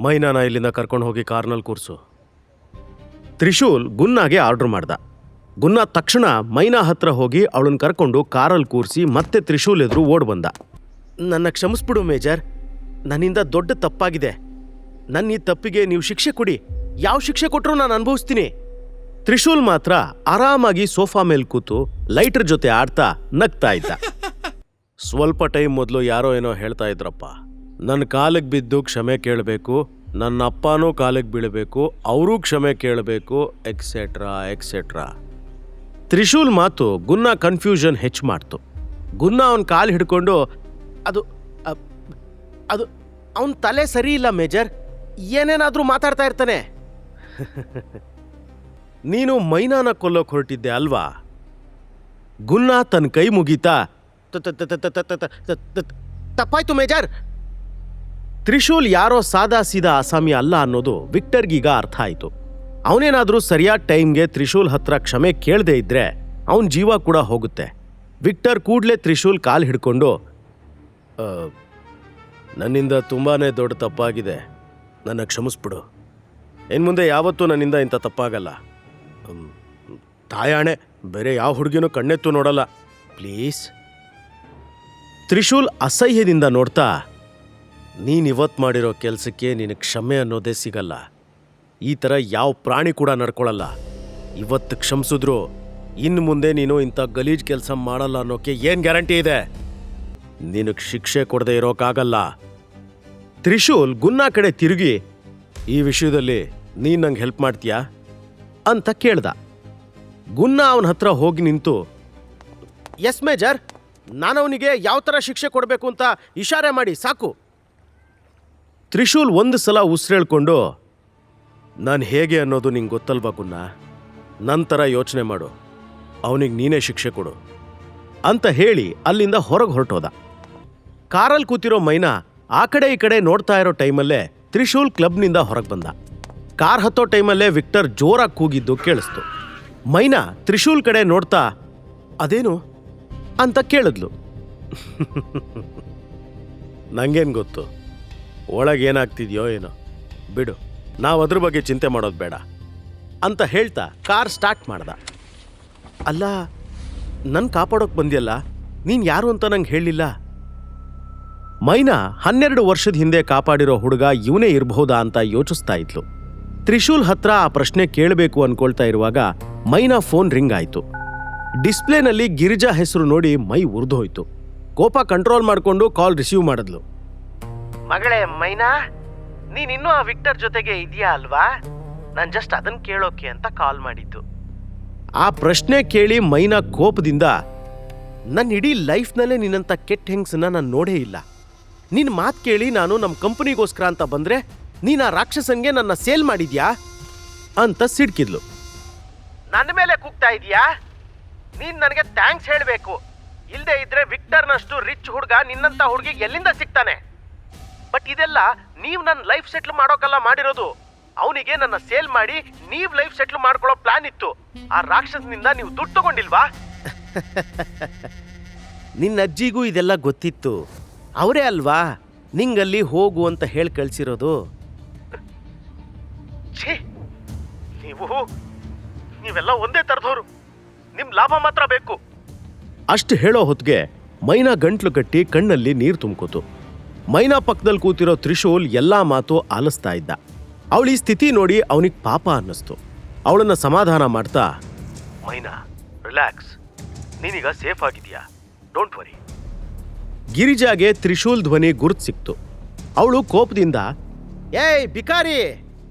ಮೈನಾನ ಇಲ್ಲಿಂದ ಕರ್ಕೊಂಡು ಹೋಗಿ ಕಾರ್ನಲ್ಲಿ ಕೂರಿಸು. ತ್ರಿಶೂಲ್ ಗುನ್ನಾಗೆ ಆರ್ಡರ್ ಮಾಡ್ದ. ಗುನ್ನ ತಕ್ಷಣ ಮೈನಾ ಹತ್ರ ಹೋಗಿ ಅವಳನ್ನ ಕರ್ಕೊಂಡು ಕಾರಲ್ಲಿ ಕೂರಿಸಿ ಮತ್ತೆ ತ್ರಿಶೂಲ್ ಎದುರು ಓಡ್ ಬಂದ. ನನ್ನ ಕ್ಷಮಿಸ್ಬಿಡು ಮೇಜರ್, ನನ್ನಿಂದ ದೊಡ್ಡ ತಪ್ಪಾಗಿದೆ. ನನ್ನ ಈ ತಪ್ಪಿಗೆ ನೀವು ಶಿಕ್ಷೆ ಕೊಡಿ. ಯಾವ ಶಿಕ್ಷೆ ಕೊಟ್ಟರೂ ನಾನು ಅನುಭವಿಸ್ತೀನಿ. ತ್ರಿಶೂಲ್ ಮಾತ್ರ ಆರಾಮಾಗಿ ಸೋಫಾ ಮೇಲೆ ಕೂತು ಲೈಟರ್ ಜೊತೆ ಆಡ್ತಾ ನಗ್ತಾ ಇದ್ದ. ಸ್ವಲ್ಪ ಟೈಮ್ ಮೊದಲು ಯಾರೋ ಏನೋ ಹೇಳ್ತಾ ಇದ್ರಪ್ಪ, ನನ್ನ ಕಾಲಿಗೆ ಬಿದ್ದು ಕ್ಷಮೆ ಕೇಳಬೇಕು, ನನ್ನ ಅಪ್ಪನೂ ಕಾಲಿಗೆ ಬೀಳಬೇಕು, ಅವರೂ ಕ್ಷಮೆ ಕೇಳಬೇಕು, ಎಕ್ಸೆಟ್ರಾ ಎಕ್ಸೆಟ್ರಾ. ತ್ರಿಶೂಲ್ ಮಾತು ಗುನ್ನ ಕನ್ಫ್ಯೂಷನ್ ಹೆಚ್ಚು ಮಾಡ್ತು. ಗುನ್ನ ಅವನ ಕಾಲು ಹಿಡ್ಕೊಂಡು, ಅದು ಅದು ಅವನ ತಲೆ ಸರಿ ಇಲ್ಲ ಮೇಜರ್, ಏನೇನಾದರೂ ಮಾತಾಡ್ತಾ ಇರ್ತಾನೆ. ನೀನು ಮೈನಾನ ಕೊಲ್ಲೋಕೆ ಹೊರಟಿದ್ದೆ ಅಲ್ವಾ? ಗುನ್ನ ತನ್ನ ಕೈ ಮುಗೀತಾ, ತಪ್ಪಾಯ್ತು ಮೇಜರ್. ತ್ರಿಶೂಲ್ ಯಾರೋ ಸಾದಾ ಸೀದಾ ಆಸಾಮಿ ಅಲ್ಲ ಅನ್ನೋದು ವಿಕ್ಟರ್ಗೀಗ ಅರ್ಥ ಆಯಿತು. ಅವನೇನಾದರೂ ಸರಿಯಾದ ಟೈಮ್ಗೆ ತ್ರಿಶೂಲ್ ಹತ್ರ ಕ್ಷಮೆ ಕೇಳದೇ ಇದ್ರೆ ಅವನ ಜೀವ ಕೂಡ ಹೋಗುತ್ತೆ. ವಿಕ್ಟರ್ ಕೂಡಲೇ ತ್ರಿಶೂಲ್ ಕಾಲು ಹಿಡ್ಕೊಂಡು, ನನ್ನಿಂದ ತುಂಬಾ ದೊಡ್ಡ ತಪ್ಪಾಗಿದೆ, ನನ್ನ ಕ್ಷಮಿಸ್ಬಿಡು. ಇನ್ನು ಮುಂದೆ ಯಾವತ್ತೂ ನನ್ನಿಂದ ಇಂಥ ತಪ್ಪಾಗಲ್ಲ. ತಾಯಾಣೆ, ಬೇರೆ ಯಾವ ಹುಡುಗಿನೂ ಕಣ್ಣೆತ್ತು ನೋಡಲ್ಲ, ಪ್ಲೀಸ್. ತ್ರಿಶೂಲ್ ಅಸಹ್ಯದಿಂದ ನೋಡ್ತಾ, ನೀನಿವತ್ತು ಮಾಡಿರೋ ಕೆಲಸಕ್ಕೆ ನಿನಗೆ ಕ್ಷಮೆ ಅನ್ನೋದೇ ಸಿಗಲ್ಲ. ಈ ಥರ ಯಾವ ಪ್ರಾಣಿ ಕೂಡ ನಡ್ಕೊಳ್ಳಲ್ಲ. ಇವತ್ತು ಕ್ಷಮಿಸಿದ್ರು ಇನ್ನು ಮುಂದೆ ನೀನು ಇಂಥ ಗಲೀಜ್ ಕೆಲಸ ಮಾಡಲ್ಲ ಅನ್ನೋಕ್ಕೆ ಏನು ಗ್ಯಾರಂಟಿ ಇದೆ? ನಿನಗೆ ಶಿಕ್ಷೆ ಕೊಡದೆ ಇರೋಕ್ಕಾಗಲ್ಲ. ತ್ರಿಶೂಲ್ ಗುನ್ನ ಕಡೆ ತಿರುಗಿ, ಈ ವಿಷಯದಲ್ಲಿ ನೀನು ನಂಗೆ ಹೆಲ್ಪ್ ಮಾಡ್ತೀಯಾ ಅಂತ ಕೇಳ್ದ. ಗುನ್ನ ಅವನ ಹತ್ರ ಹೋಗಿ ನಿಂತು, ಎಸ್ ಮೇಜರ್, ನಾನವನಿಗೆ ಯಾವ ಥರ ಶಿಕ್ಷೆ ಕೊಡಬೇಕು ಅಂತ ಇಶಾರೆ ಮಾಡಿ ಸಾಕು. ತ್ರಿಶೂಲ್ ಒಂದು ಸಲ ಉಸಿರೇಳ್ಕೊಂಡು, ನಾನು ಹೇಗೆ ಅನ್ನೋದು ನಿಂಗೆ ಗೊತ್ತಲ್ವಾ ಗುನ್ನ, ನಂತರ ಯೋಚನೆ ಮಾಡು, ಅವನಿಗೆ ನೀನೇ ಶಿಕ್ಷೆ ಕೊಡು ಅಂತ ಹೇಳಿ ಅಲ್ಲಿಂದ ಹೊರಗೆ ಹೊರಟೋದ. ಕಾರಲ್ಲಿ ಕೂತಿರೋ ಮೈನಾ ಆ ಕಡೆ ಈ ಕಡೆ ನೋಡ್ತಾ ಇರೋ ಟೈಮಲ್ಲೇ ತ್ರಿಶೂಲ್ ಕ್ಲಬ್ನಿಂದ ಹೊರಗೆ ಬಂದ. ಕಾರ್ ಹತ್ತೋ ಟೈಮಲ್ಲೇ ವಿಕ್ಟರ್ ಜೋರಾಗಿ ಕೂಗಿದ್ದು ಕೇಳಿಸ್ತು. ಮೈನಾ ತ್ರಿಶೂಲ್ ಕಡೆ ನೋಡ್ತಾ, ಅದೇನು ಅಂತ ಕೇಳಿದ್ಲು. ನಂಗೇನು ಗೊತ್ತು, ಒಳಗೇನಾಗ್ತಿದ್ಯೋ ಏನೋ, ಬಿಡು, ನಾವು ಅದ್ರ ಬಗ್ಗೆ ಚಿಂತೆ ಮಾಡೋದು ಬೇಡ ಅಂತ ಹೇಳ್ತಾ ಕಾರ್ ಸ್ಟಾರ್ಟ್ ಮಾಡ್ದ. ಅಲ್ಲ, ನನ್ನ ಕಾಪಾಡೋಕೆ ಬಂದ್ಯಲ್ಲ, ನೀನು ಯಾರು ಅಂತ ನಂಗೆ ಹೇಳಲಿಲ್ಲ. ಮೈನಾ 12 ವರ್ಷದ ಹಿಂದೆ ಕಾಪಾಡಿರೋ ಹುಡುಗ ಇವನೇ ಇರಬಹುದಾ ಅಂತ ಯೋಚಿಸ್ತಾ ಇದ್ಲು. ತ್ರಿಶೂಲ್ ಹತ್ರ ಆ ಪ್ರಶ್ನೆ ಕೇಳಬೇಕು ಅನ್ಕೊಳ್ತಾ ಇರುವಾಗ ಮೈನಾ ಫೋನ್ ರಿಂಗ್ ಆಯಿತು. ಡಿಸ್ಪ್ಲೇನಲ್ಲಿ ಗಿರಿಜಾ ಹೆಸರು ನೋಡಿ ಮೈ ಉರಿದು ಹೋಯ್ತು. ಕೋಪ ಕಂಟ್ರೋಲ್ ಮಾಡಿಕೊಂಡು ಕಾಲ್ ರಿಸೀವ್ ಮಾಡಿದ್ಲು. ಮಗಳೇ ಮೈನಾ, ನೀನಿನ್ನೂ ಆ ವಿಕ್ಟರ್ ಜೊತೆಗೆ ಇದೆಯಾ ಅಲ್ವಾ? ನಾನು ಜಸ್ಟ್ ಅದನ್ನು ಕೇಳೋಕೆ ಅಂತ ಕಾಲ್ ಮಾಡಿದ್ದು. ಆ ಪ್ರಶ್ನೆ ಕೇಳಿ ಮೈನಾ ಕೋಪದಿಂದ, ನನ್ನ ಇಡೀ ಲೈಫ್ನಲ್ಲೇ ನಿನ್ನಂಥ ಕೆಟ್ಟ ಹೆಂಗಸನ್ನ ನಾನು ನೋಡೇ ಇಲ್ಲ. ನಿನ್ನ ಮಾತು ಕೇಳಿ ನಾನು ನಮ್ಮ ಕಂಪನಿಗೋಸ್ಕರ ಅಂತ ಬಂದರೆ ನೀನು ಆ ರಾಕ್ಷಸನ್ಗೆ ನನ್ನ ಸೇಲ್ ಮಾಡಿದ್ಯಾ ಅಂತ ಸಿಡ್ಕಿದ್ಲು. ನನ್ನ ಮೇಲೆ ಕೂಗ್ತಾ ಇದೀಯಾ? ನೀನು ನನಗೆ ಥ್ಯಾಂಕ್ಸ್ ಹೇಳಬೇಕು. ಇಲ್ಲದೆ ಇದ್ರೆ ವಿಕ್ಟರ್ನಷ್ಟು ರಿಚ್ ಹುಡುಗ ನಿನ್ನಂಥ ಹುಡುಗಿಗೆ ಎಲ್ಲಿಂದ ಸಿಗ್ತಾನೆ? ಬಟ್ ಇದೆಲ್ಲ ನೀವು ನನ್ನ ಲೈಫ್ ಸೆಟ್ಲ್ ಮಾಡೋಕಲ್ಲ ಮಾಡಿರೋದು. ಅವನಿಗೆ ನನ್ನ ಸೇಲ್ ಮಾಡಿ ನೀವು ಲೈಫ್ ಸೆಟ್ಲ್ ಮಾಡ್ಕೊಳ್ಳೋ ಪ್ಲಾನ್ ಇತ್ತು. ಆ ರಾಕ್ಷಸನಿಂದ ನೀವು ದುಡ್ಡು ತಗೊಂಡಿಲ್ವಾ? ನಿನ್ನ ಅಜ್ಜಿಗೂ ಇದೆಲ್ಲ ಗೊತ್ತಿತ್ತು. ಅವರೇ ಅಲ್ವಾ ನಿಂಗಲ್ಲಿ ಹೋಗು ಅಂತ ಹೇಳಿ ಕಳ್ಸಿರೋದು. ನೀವೆಲ್ಲ ಒಂದೇ ತರದವರು, ನಿಮ್ ಲಾಭ ಮಾತ್ರ ಬೇಕು. ಅಷ್ಟು ಹೇಳೋ ಹೊತ್ತಿಗೆ ಮೈನಾ ಗಂಟ್ಲು ಕಟ್ಟಿ ಕಣ್ಣಲ್ಲಿ ನೀರು ತುಂಬ್ಕೋತು. ಮೈನಾ ಪಕ್ಕದಲ್ಲಿ ಕೂತಿರೋ ತ್ರಿಶೂಲ್ ಎಲ್ಲಾ ಮಾತು ಆಲಿಸ್ತಾ ಇದ್ದ. ಅವಳಿ ಸ್ಥಿತಿ ನೋಡಿ ಅವನಿಗೆ ಪಾಪ ಅನ್ನಿಸ್ತು. ಅವಳನ್ನ ಸಮಾಧಾನ ಮಾಡ್ತಾ, ಮೈನಾ ರಿಲ್ಯಾಕ್ಸ್, ನೀನೀಗ ಸೇಫ್ ಆಗಿದ್ಯಾ, ಡೋಂಟ್ ವರಿ. ಗಿರಿಜಾಗೆ ತ್ರಿಶೂಲ್ ಧ್ವನಿ ಗುರ್ತು ಸಿಕ್ತು. ಅವಳು ಕೋಪದಿಂದ, ಏಯ್ ಬಿಕಾರಿ,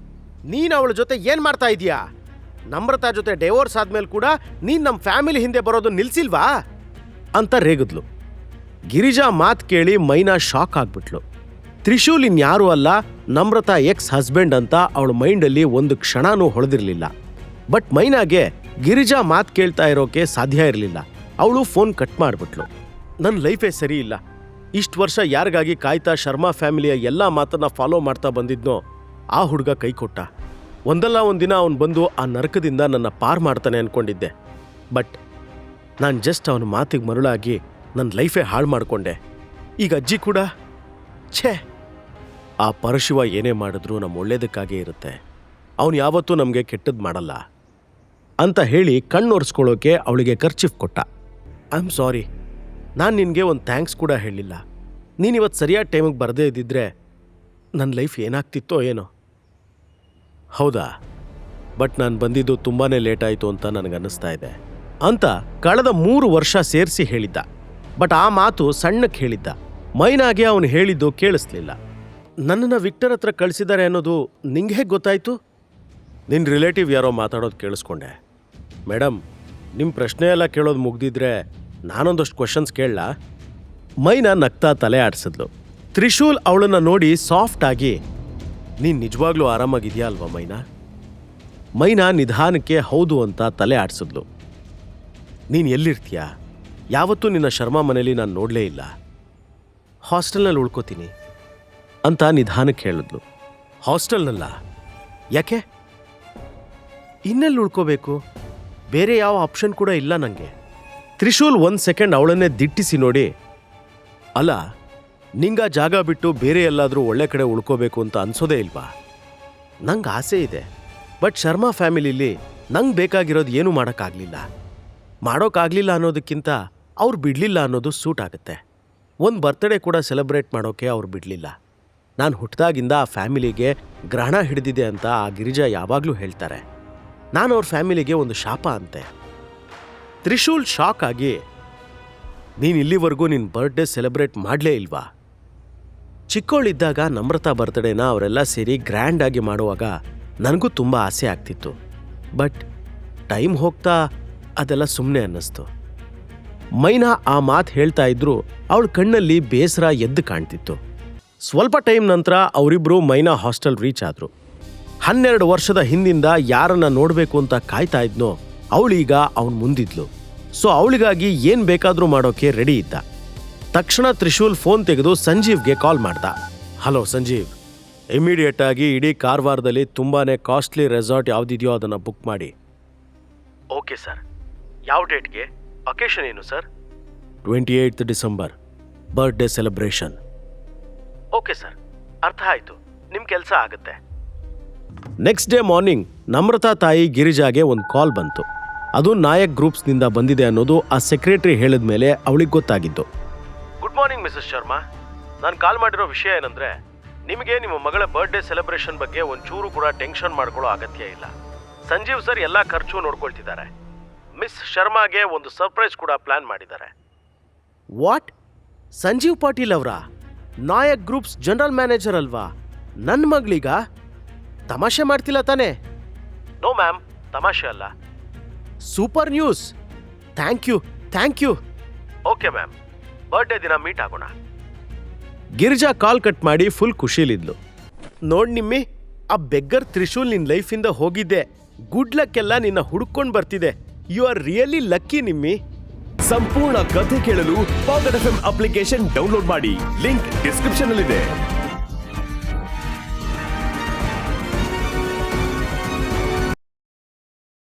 ನೀನು ಅವಳ ಜೊತೆ ಏನ್ ಮಾಡ್ತಾ ಇದೀಯಾ? ನಮ್ರತಾ ಜೊತೆ ಡೈವೋರ್ಸ್ ಆದ್ಮೇಲೆ ಕೂಡ ನೀನ್ ನಮ್ಮ ಫ್ಯಾಮಿಲಿ ಹಿಂದೆ ಬರೋದು ನಿಲ್ಸಿಲ್ವಾ ಅಂತ ರೇಗಿದ್ಲು. ಗಿರಿಜಾ ಮಾತು ಕೇಳಿ ಮೈನಾ ಶಾಕ್ ಆಗ್ಬಿಟ್ಲು. ತ್ರಿಶೂಲ್ ಇನ್ಯಾರೂ ಅಲ್ಲ, ನಮ್ರತಾ ಎಕ್ಸ್ ಹಸ್ಬೆಂಡ್ ಅಂತ ಅವಳ ಮೈಂಡಲ್ಲಿ ಒಂದು ಕ್ಷಣನೂ ಹೊಳೆದಿರಲಿಲ್ಲ. ಬಟ್ ಮೈನಾಗೆ ಗಿರಿಜಾ ಮಾತು ಕೇಳ್ತಾ ಇರೋಕೆ ಸಾಧ್ಯ ಇರಲಿಲ್ಲ. ಅವಳು ಫೋನ್ ಕಟ್ ಮಾಡಿಬಿಟ್ಲು. ನನ್ನ ಲೈಫೇ ಸರಿ ಇಲ್ಲ. ಇಷ್ಟು ವರ್ಷ ಯಾರಿಗಾಗಿ ಕಾಯ್ತಾ ಶರ್ಮಾ ಫ್ಯಾಮಿಲಿಯ ಎಲ್ಲ ಮಾತನ್ನ ಫಾಲೋ ಮಾಡ್ತಾ ಬಂದಿದ್ನೋ ಆ ಹುಡುಗ ಕೈ ಕೊಟ್ಟ. ಒಂದಲ್ಲ ಒಂದಿನ ಅವನು ಬಂದು ಆ ನರಕದಿಂದ ನನ್ನ ಪಾರ್ ಮಾಡ್ತಾನೆ ಅನ್ಕೊಂಡಿದ್ದೆ. ಬಟ್ ನಾನು ಜಸ್ಟ್ ಅವನ ಮಾತಿಗೆ ಮರುಳಾಗಿ ನನ್ನ ಲೈಫೇ ಹಾಳು ಮಾಡಿಕೊಂಡೆ. ಈಗ ಅಜ್ಜಿ ಕೂಡ ಛೇ. ಆ ಪರಶಿವ ಏನೇ ಮಾಡಿದ್ರೂ ನಮ್ಮ ಒಳ್ಳೇದಕ್ಕಾಗೇ ಇರುತ್ತೆ. ಅವನು ಯಾವತ್ತೂ ನಮಗೆ ಕೆಟ್ಟದ್ದು ಮಾಡಲ್ಲ ಅಂತ ಹೇಳಿ ಕಣ್ಣೊರೆಸ್ಕೊಳ್ಳೋಕೆ ಅವಳಿಗೆ ಕರ್ಚಿಫ್ ಕೊಟ್ಟ. ಐ ಆಮ್ ಸಾರಿ, ನಾನು ನಿನಗೆ ಒಂದು ಥ್ಯಾಂಕ್ಸ್ ಕೂಡ ಹೇಳಿಲ್ಲ. ನೀನಿವತ್ತು ಸರಿಯಾದ ಟೈಮಿಗೆ ಬರದೇ ಇದ್ದಿದ್ರೆ ನನ್ನ ಲೈಫ್ ಏನಾಗ್ತಿತ್ತೋ ಏನೋ. ಹೌದಾ, ಬಟ್ ನಾನು ಬಂದಿದ್ದು ತುಂಬಾ ಲೇಟ್ ಆಯಿತು ಅಂತ ನನಗನ್ನಿಸ್ತಾ ಇದೆ ಅಂತ ಕಳೆದ 3 ವರ್ಷ ಸೇರಿಸಿ ಹೇಳಿದ್ದ. ಬಟ್ ಆ ಮಾತು ಸಣ್ಣಕ್ಕೆ ಹೇಳಿದ್ದ. ಮೈನಾಗೆ ಅವನು ಹೇಳಿದ್ದು ಕೇಳಿಸ್ಲಿಲ್ಲ. ನನ್ನನ್ನು ವಿಕ್ಟರ್ ಹತ್ರ ಕಳಿಸಿದ್ದಾರೆ ಅನ್ನೋದು ನಿಂಗೆ ಹೇಗೆ ಗೊತ್ತಾಯಿತು? ನಿನ್ನ ರಿಲೇಟಿವ್ ಯಾರೋ ಮಾತಾಡೋದು ಕೇಳಿಸ್ಕೊಂಡೆ. ಮೇಡಮ್, ನಿಮ್ಮ ಪ್ರಶ್ನೆ ಎಲ್ಲ ಕೇಳೋದು ಮುಗ್ದಿದ್ರೆ ನಾನೊಂದಷ್ಟು ಕ್ವಶನ್ಸ್ ಕೇಳಲಾ? ಮೈನಾ ನಗ್ತಾ ತಲೆ ಆಡಿಸಿದ್ಲು. ತ್ರಿಶೂಲ್ ಅವಳನ್ನು ನೋಡಿ ಸಾಫ್ಟ್ ಆಗಿ, ನೀನು ನಿಜವಾಗ್ಲೂ ಆರಾಮಾಗಿದೆಯಾ ಅಲ್ವಾ ಮೈನಾ? ಮೈನಾ ನಿಧಾನಕ್ಕೆ ಹೌದು ಅಂತ ತಲೆ ಆಡಿಸಿದ್ಲು. ನೀನು ಎಲ್ಲಿರ್ತೀಯ? ಯಾವತ್ತೂ ನಿನ್ನ ಶರ್ಮಾ ಮನೇಲಿ ನಾನು ನೋಡಲೇ ಇಲ್ಲ. ಹಾಸ್ಟೆಲ್ನಲ್ಲಿ ಉಳ್ಕೋತೀನಿ ಅಂತ ನಿಧಾನಕ್ಕೆ ಹೇಳಿದ್ಲು. ಹಾಸ್ಟೆಲ್ನಲ್ಲ? ಯಾಕೆ? ಇನ್ನೆಲ್ಲಿ ಉಳ್ಕೋಬೇಕು? ಬೇರೆ ಯಾವ ಆಪ್ಷನ್ ಕೂಡ ಇಲ್ಲ ನನಗೆ. ತ್ರಿಶೂಲ್ 1 ಸೆಕೆಂಡ್ ಅವಳನ್ನೇ ದಿಟ್ಟಿಸಿ ನೋಡಿ, ಅಲ್ಲ, ನಿಂಗೆ ಜಾಗ ಬಿಟ್ಟು ಬೇರೆ ಎಲ್ಲಾದರೂ ಒಳ್ಳೆ ಕಡೆ ಉಳ್ಕೋಬೇಕು ಅಂತ ಅನ್ಸೋದೇ ಇಲ್ವಾ? ನಂಗೆ ಆಸೆ ಇದೆ, ಬಟ್ ಶರ್ಮಾ ಫ್ಯಾಮಿಲಿಲಿ ನಂಗೆ ಬೇಕಾಗಿರೋದು ಏನೂ ಮಾಡೋಕ್ಕಾಗಲಿಲ್ಲ ಅನ್ನೋದಕ್ಕಿಂತ ಅವ್ರು ಬಿಡಲಿಲ್ಲ ಅನ್ನೋದು ಸೂಟ್ ಆಗುತ್ತೆ. ಒಂದು ಬರ್ತ್ಡೇ ಕೂಡ ಸೆಲೆಬ್ರೇಟ್ ಮಾಡೋಕ್ಕೆ ಅವ್ರು ಬಿಡಲಿಲ್ಲ. ನಾನು ಹುಟ್ಟಿದಾಗಿಂದ ಆ ಫ್ಯಾಮಿಲಿಗೆ ಗ್ರಹಣ ಹಿಡಿದಿದೆ ಅಂತ ಆ ಗಿರಿಜಾ ಯಾವಾಗಲೂ ಹೇಳ್ತಾರೆ. ನಾನು ಅವ್ರ ಫ್ಯಾಮಿಲಿಗೆ ಒಂದು ಶಾಪ ಅಂತೆ. ತ್ರಿಶೂಲ್ ಶಾಕ್ ಆಗಿ, ನೀನು ಇಲ್ಲಿವರೆಗೂ ನಿನ್ನ ಬರ್ತ್ಡೇ ಸೆಲೆಬ್ರೇಟ್ ಮಾಡಲೇ ಇಲ್ವಾ? ಚಿಕ್ಕವಳಿದ್ದಾಗ ನಮ್ರತಾ ಬರ್ತ್ಡೇನ ಅವರೆಲ್ಲ ಸೇರಿ ಗ್ರ್ಯಾಂಡಾಗಿ ಮಾಡುವಾಗ ನನಗೂ ತುಂಬ ಆಸೆ ಆಗ್ತಿತ್ತು. ಬಟ್ ಟೈಮ್ ಹೋಗ್ತಾ ಅದೆಲ್ಲ ಸುಮ್ಮನೆ ಅನ್ನಿಸ್ತು. ಮೈನಾ ಆ ಮಾತು ಹೇಳ್ತಾ ಇದ್ರು ಅವಳ ಕಣ್ಣಲ್ಲಿ ಬೇಸರ ಎದ್ದು ಕಾಣ್ತಿತ್ತು. ಸ್ವಲ್ಪ ಟೈಮ್ ನಂತರ ಅವರಿಬ್ಬರು ಮೈನಾ ಹಾಸ್ಟೆಲ್ ರೀಚ್ ಆದರು. 12 ವರ್ಷದ ಹಿಂದಿಂದ ಯಾರನ್ನ ನೋಡಬೇಕು ಅಂತ ಕಾಯ್ತಾ ಇದ್ನೋ ಅವಳೀಗ ಅವನು ಮುಂದಿದ್ಲು. ಸೊ ಅವಳಿಗಾಗಿ ಏನು ಬೇಕಾದರೂ ಮಾಡೋಕ್ಕೆ ರೆಡಿ ಇದ್ದ. ತಕ್ಷಣ ತ್ರಿಶೂಲ್ ಫೋನ್ ತೆಗೆದು ಸಂಜೀವ್ಗೆ ಕಾಲ್ ಮಾಡ್ದ. ಹಲೋ ಸಂಜೀವ್, ಇಮಿಡಿಯೇಟ್ ಆಗಿ ಇಡೀ ಕಾರವಾರದಲ್ಲಿ ತುಂಬಾ ಕಾಸ್ಟ್ಲಿ ರೆಸಾರ್ಟ್ ಯಾವುದಿದೆಯೋ ಅದನ್ನು ಬುಕ್ ಮಾಡಿ. Okay sir. ಯಾವ ಡೇಟ್ಗೆ? ಅಕೇಶನ್ ಏನು sir? 28th December, birthday celebration. Okay sir, ಅರ್ಥ ಆಯಿತು, ನಿಮ್ಮ ಕೆಲಸ ಆಗುತ್ತೆ. ನೆಕ್ಸ್ಟ್ ಡೇ ಮಾರ್ನಿಂಗ್ ನಮ್ರತಾ ತಾಯಿ ಗಿರಿಜಾಗೆ ಒಂದು ಕಾಲ್ ಬಂತು. ಅದು ನಾಯಕ್ ಗ್ರೂಪ್ಸ್ನಿಂದ ಬಂದಿದೆ ಅನ್ನೋದು ಆ ಸೆಕ್ರೆಟರಿ ಹೇಳಿದ ಮೇಲೆ ಅವಳಿಗೆ ಗೊತ್ತಾಗಿದ್ದು. ಗುಡ್ ಮಾರ್ನಿಂಗ್ ಮಿಸಸ್ ಶರ್ಮಾ, ನಾನು ಕಾಲ್ ಮಾಡಿರೋ ವಿಷಯ ಏನಂದ್ರೆ, ನಿಮಗೆ ನಿಮ್ಮ ಮಗಳ ಬರ್ತ್ಡೇ ಸೆಲೆಬ್ರೇಷನ್ ಬಗ್ಗೆ ಒಂಚೂರು ಕೂಡ ಟೆನ್ಷನ್ ಮಾಡ್ಕೊಳ್ಳೋ ಅಗತ್ಯ ಇಲ್ಲ. ಸಂಜೀವ್ ಸರ್ ಎಲ್ಲ ಖರ್ಚು ನೋಡ್ಕೊಳ್ತಿದ್ದಾರೆ. ಮಿಸ್ ಶರ್ಮಾಗೆ ಒಂದು ಸರ್ಪ್ರೈಸ್ ಕೂಡ ಪ್ಲಾನ್ ಮಾಡಿದ್ದಾರೆ. ವಾಟ್? ಸಂಜೀವ್ ಪಾಟೀಲ್ ಅವರ ನಾಯಕ್ ಗ್ರೂಪ್ಸ್ ಜನರಲ್ ಮ್ಯಾನೇಜರ್ ಅಲ್ವಾ? ನನ್ನ ಮಗಳೀಗ? ತಮಾಷೆ ಮಾಡ್ತಿಲ್ಲ ತಾನೆ? ನೋ ಮ್ಯಾಮ್, ತಮಾಷೆ ಅಲ್ಲ. Super news. Thank you. Okay ma'am, birthday ದಿನ ಮೀಟ್ ಆಗೋಣ. ಗಿರಿಜಾ ಕಾಲ್ ಕಟ್ ಮಾಡಿ ಫುಲ್ ಖುಷಿಲಿದ್ಲು. ನೋಡ್ ನಿಮ್ಮಿ, ಆ ಬೆಗ್ಗರ್ ತ್ರಿಶೂಲ್ ನಿನ್ನ ಲೈಫಿಂದ ಹೋಗಿದ್ದೆ. ಗುಡ್ ಲಕ್ ಎಲ್ಲ ನಿನ್ನ ಹುಡುಕೊಂಡು ಬರ್ತಿದೆ. You are really lucky Nimmi. ಸಂಪೂರ್ಣ ಕಥೆ ಕೇಳಲು ಪಾಕೆಟ್ FM ಅಪ್ಲಿಕೇಶನ್ ಡೌನ್ಲೋಡ್ ಮಾಡಿ. ಲಿಂಕ್ ಡಿಸ್ಕ್ರಿಪ್ಷನ್ ನಲ್ಲಿದೆ.